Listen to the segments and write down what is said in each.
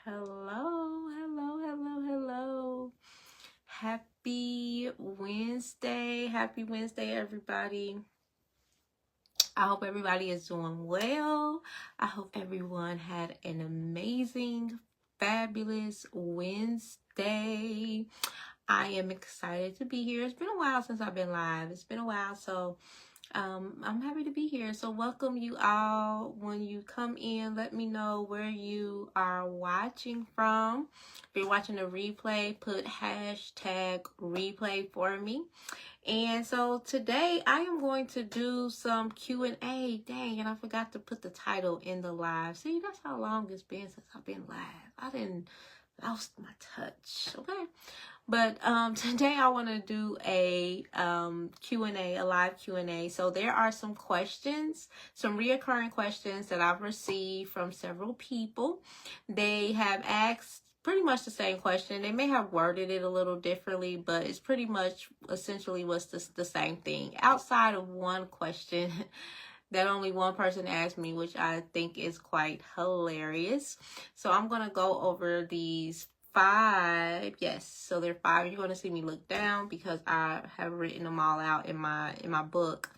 Hello, hello, hello, hello. Happy Wednesday. Happy Wednesday, everybody. I hope everybody is doing well. I hope everyone had an amazing, fabulous Wednesday. I am excited to be here. It's been a while since I've been live. It's been a while, so I'm happy to be here. So welcome you all. When you come in, let me know where you are watching from. If you're watching a replay, put hashtag replay for me. And so today I am going to do some Q&A. Dang, and I forgot to put the title in the live. See, that's how long it's been since I've been live. I didn't lost my touch. Okay. But today I want to do a Q&A, a live Q&A. So there are some questions, some reoccurring questions that I've received from several people. They have asked pretty much the same question. They may have worded it a little differently, but it's pretty much essentially what's the same thing. Outside of one question that only one person asked me, which I think is quite hilarious. So I'm going to go over these 5. Yes, so there are 5. You're going to see me look down because I have written them all out in my book.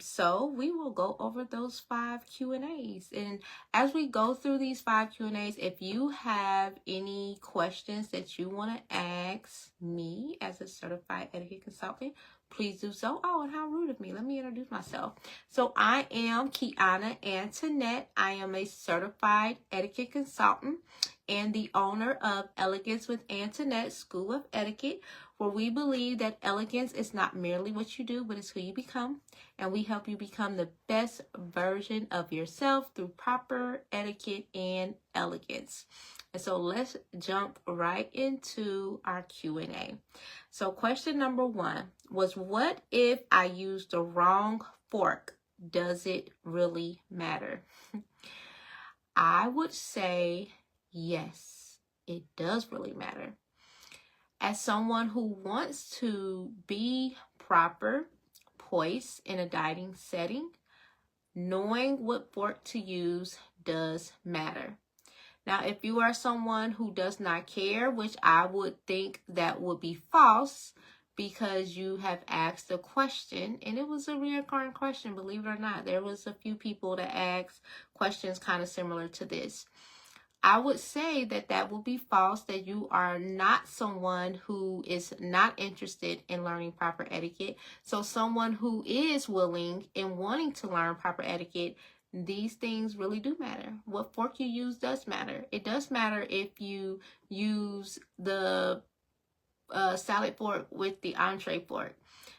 So we will go over those 5 Q&As. And as we go through these 5 Q&As, if you have any questions that you want to ask me as a certified etiquette consultant, please do so. Oh, and how rude of me. Let me introduce myself. So I am Kiana Antoinette. I am a certified etiquette consultant and the owner of Elegance with Antoinette School of Etiquette, where we believe that elegance is not merely what you do, but it's who you become. And we help you become the best version of yourself through proper etiquette and elegance. And so let's jump right into our Q&A. So question number 1 was, what if I use the wrong fork? Does it really matter? I would say yes, it does really matter. As someone who wants to be proper, poised in a dining setting, knowing what fork to use does matter. Now, if you are someone who does not care, which I would think that would be false because you have asked a question, and it was a recurring question, believe it or not. There was a few people that asked questions kind of similar to this. I would say that would be false, that you are not someone who is not interested in learning proper etiquette. So someone who is willing and wanting to learn proper etiquette, these things really do matter. What fork you use does matter. It does matter if you use the salad fork with the entree fork.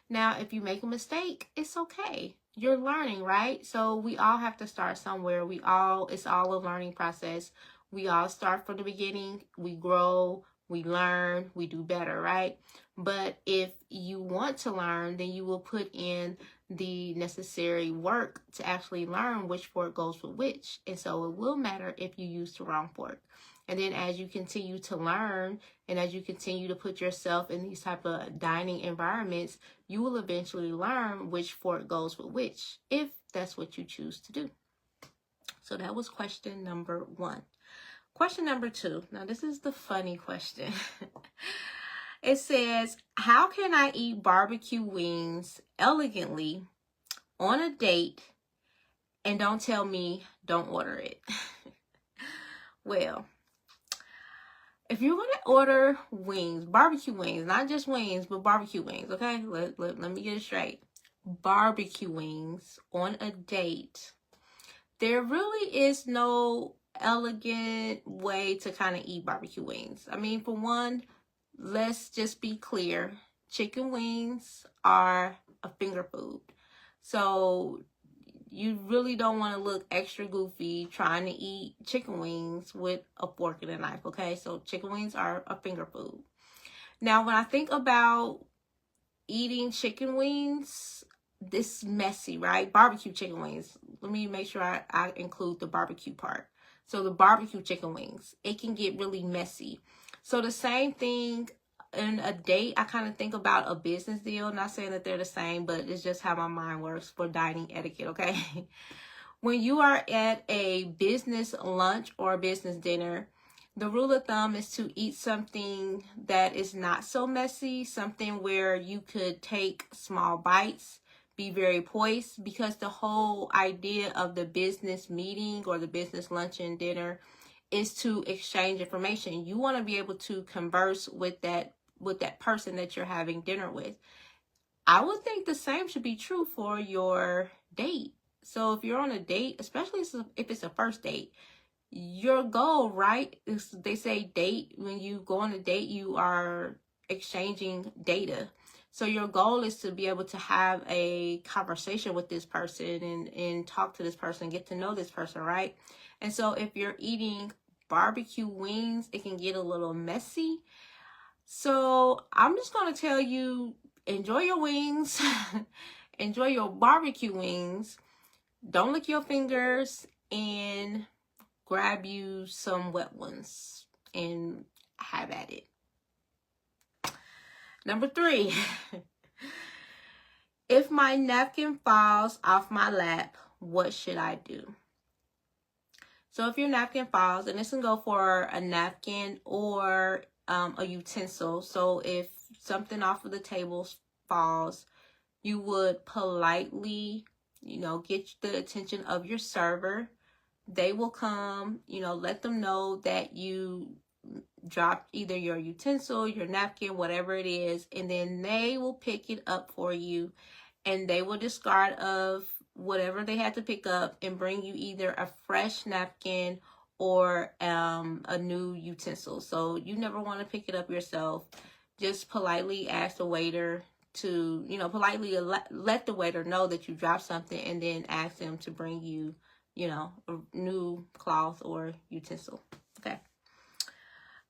Now, if you make a mistake, it's okay. You're learning, right? So we all have to start somewhere. It's all a learning process. We all start from the beginning. We grow, we learn, we do better, right? But if you want to learn, then you will put in the necessary work to actually learn which fork goes with which. And so it will matter if you use the wrong fork. And then as you continue to learn and as you continue to put yourself in these type of dining environments, you will eventually learn which fork goes with which, if that's what you choose to do. So that was question number 1. Question number 2. Now, this is the funny question. It says, how can I eat barbecue wings elegantly on a date and don't tell me don't order it? Well, if you're going to order wings, barbecue wings, not just wings, but barbecue wings, okay? Let me get it straight. Barbecue wings on a date. There really is no elegant way to kind of eat barbecue wings. I mean, for one, let's just be clear. Chicken wings are a finger food. So you really don't want to look extra goofy trying to eat chicken wings with a fork and a knife, okay? So chicken wings are a finger food. Now, when I think about eating chicken wings, this messy, right? Barbecue chicken wings. Let me make sure I include the barbecue part. So the barbecue chicken wings, it can get really messy. So the same thing in a date, I kind of think about a business deal. Not saying that they're the same, but it's just how my mind works for dining etiquette, okay? When you are at a business lunch or a business dinner, The rule of thumb is to eat something that is not so messy, something where you could take small bites, be very poised, because the whole idea of the business meeting or the business luncheon dinner is to exchange information. You want to be able to converse with that person that you're having dinner with. I would think the same should be true for your date. So if you're on a date, especially if it's a first date, your goal, right, is, they say date, when you go on a date, you are exchanging data. So your goal is to be able to have a conversation with this person and talk to this person, get to know this person, right? And so if you're eating barbecue wings, it can get a little messy. So I'm just going to tell you, enjoy your wings, enjoy your barbecue wings, don't lick your fingers, and grab you some wet ones and have at it. Number 3, if my napkin falls off my lap, what should I do? So if your napkin falls, and this can go for a napkin or a utensil. So if something off of the table falls, you would politely, get the attention of your server. They will come, let them know that you dropped either your utensil, your napkin, whatever it is, and then they will pick it up for you, and they will discard of whatever they had to pick up and bring you either a fresh napkin or a new utensil. So you never want to pick it up yourself. Just politely ask the waiter to, politely let the waiter know that you dropped something, and then ask them to bring you, a new cloth or utensil. Okay.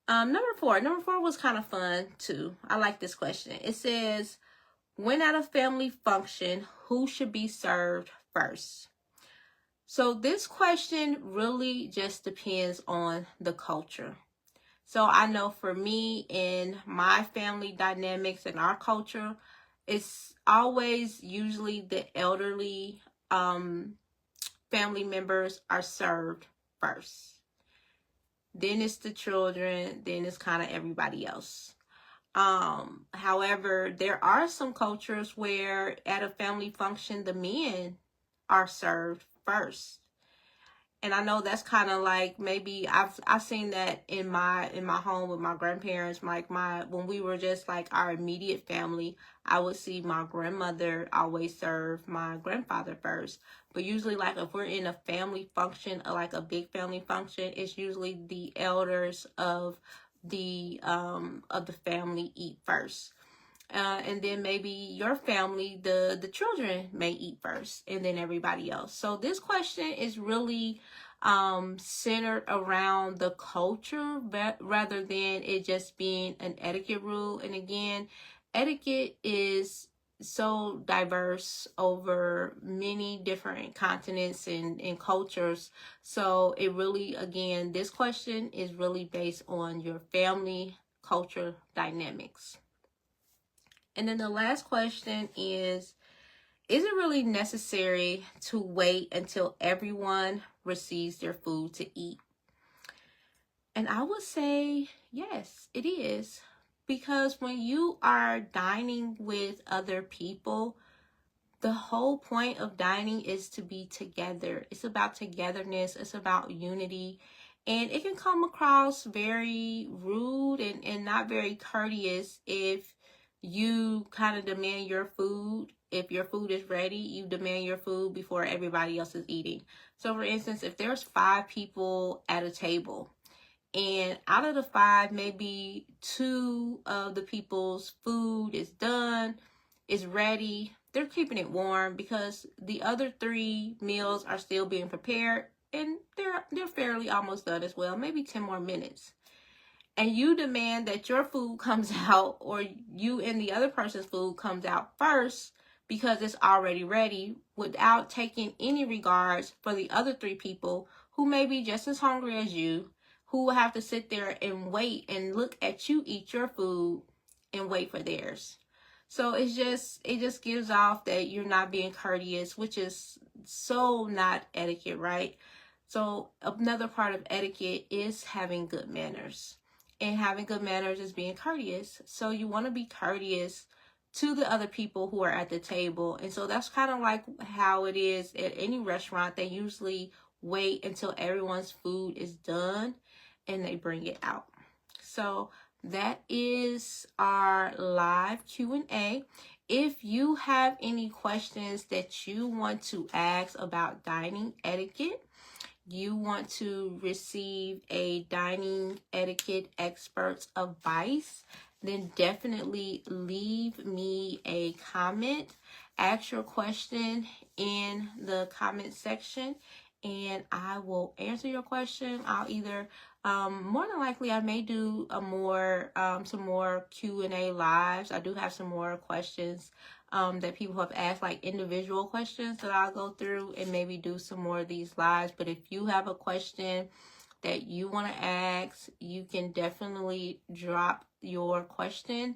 Number 4 was kind of fun too. I like this question. It says, when at a family function, who should be served first? So this question really just depends on the culture. So I know for me, in my family dynamics and our culture, it's always usually the elderly family members are served first. Then it's the children, then it's kind of everybody else. However, there are some cultures where at a family function, the men are served first. And I know that's kind of like, maybe I've seen that in my home with my grandparents. Like when we were just like our immediate family, I would see my grandmother always serve my grandfather first. But usually, like if we're in a family function, like a big family function, it's usually the elders of the family eat first. And then maybe your family, the children may eat first, and then everybody else. So this question is really centered around the culture, rather than it just being an etiquette rule. And again, etiquette is so diverse over many different continents and cultures. So it really, again, this question is really based on your family culture dynamics. And then the last question is it really necessary to wait until everyone receives their food to eat? And I would say, yes, it is. Because when you are dining with other people, the whole point of dining is to be together. It's about togetherness. It's about unity. And it can come across very rude and not very courteous if you kind of demand your food. If your food is ready, you demand your food before everybody else is eating. So for instance, if there's 5 people at a table, and out of the 5, maybe 2 of the people's food is done, is ready, they're keeping it warm because the other 3 meals are still being prepared, and they're fairly almost done as well, maybe 10 more minutes. And you demand that your food comes out, or you and the other person's food comes out first because it's already ready, without taking any regards for the other 3 people who may be just as hungry as you, who will have to sit there and wait and look at you eat your food and wait for theirs. So it just gives off that you're not being courteous, which is so not etiquette, right? So another part of etiquette is having good manners. And having good manners is being courteous. So you want to be courteous to the other people who are at the table. And so that's kind of like how it is at any restaurant. They usually wait until everyone's food is done and they bring it out. So that is our live Q&A. If you have any questions that you want to ask about dining etiquette, you want to receive a dining etiquette expert's advice, then definitely leave me a comment. Ask your question in the comment section and I will answer your question. I'll either more than likely I may do some more Q&A lives. I do have some more questions that people have asked, like individual questions that I'll go through and maybe do some more of these lives. But if you have a question that you want to ask, you can definitely drop your question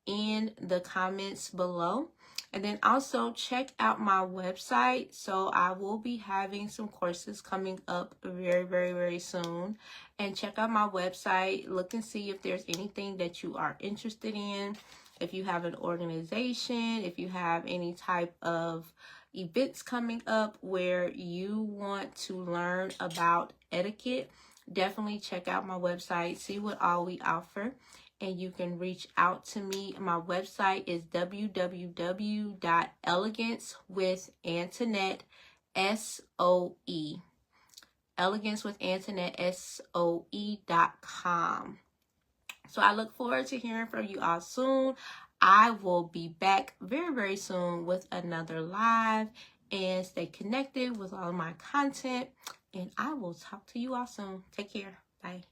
in the comments below. And then also check out my website. So I will be having some courses coming up very soon. And check out my website. Look and see if there's anything that you are interested in. If you have an organization, if you have any type of events coming up where you want to learn about etiquette, definitely check out my website, see what all we offer, and you can reach out to me. My website is www.elegancewithantoinette.soe. elegancewithantoinette.soe.com. So I look forward to hearing from you all soon. I will be back very soon with another live, and stay connected with all of my content, and I will talk to you all soon. Take care. Bye.